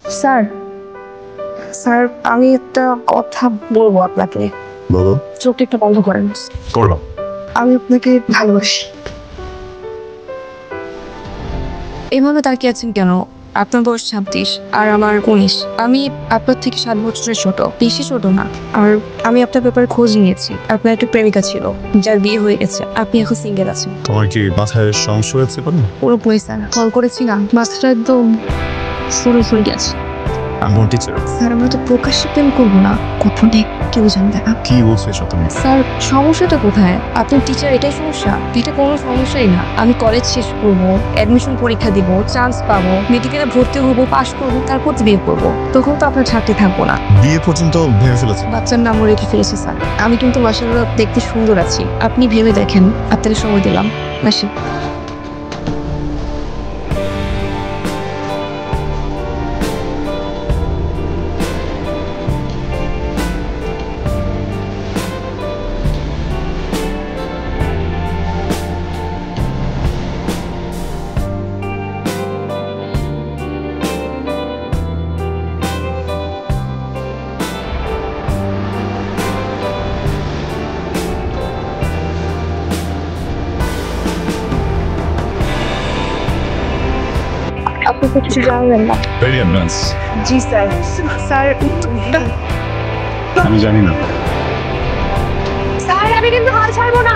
Sir sir আমি একটা কথা বলবো আপনাকে। বলো। চোখটা একটা বন্ধ করেন। করলাম। আমি আপনাকে ভালোবাসি। এভাবে তাকিয়ে আছেন কেন? আপনার বয়স 26 আর আমার 19। আমি আপনার থেকে 7 বছরের ছোট, বেশি ছোট না। আর আমি আপনার ব্যাপারে খোঁজ নিয়েছি। আপনার একটা প্রেমিকা ছিল, যার বিয়ে হয়ে গেছে। আপনি এখন সিঙ্গেল আছেন। তোমার কি মাথায় সমস্যা হয়েছে কোনো? পুরোপুরি স্যার, কল করেছি না, মাথাটা একদম ফুলে গেছে। আমি টিচার। স্যার আমরা তো প্রকাশ্যে প্রেম করবো না, কখনই কেউ জানবে না। কি বলছো এসব তুমি? স্যার সমস্যাটা কোথায়? আপনি টিচার, এটাই সমস্যা? এটা কোনো সমস্যাই না। আমি কলেজ শেষ করবো, অ্যাডমিশন পরীক্ষা দিব, চান্স পাবো, মেডিকেলে ভর্তি হবো, পাশ করবো, তারপর বিয়ে করবো। তখন তো আপনার ছাড়তে থাকবো না। বিয়ে পর্যন্ত ভেবে ফেলেছে? বাচ্চার নামও রেখে ফেলেছি স্যার। আমি কিন্তু মাশাআল্লাহ দেখতে সুন্দর আছি, আপনি ভেবে দেখেন। আপনাকে সময় দিলাম, আসি। আপনি তো কিছু জানলেন না? Very advance. জি স্যার। স্যার আমি জানি না। স্যার আমি কিন্তু হাল ছাড়বো না।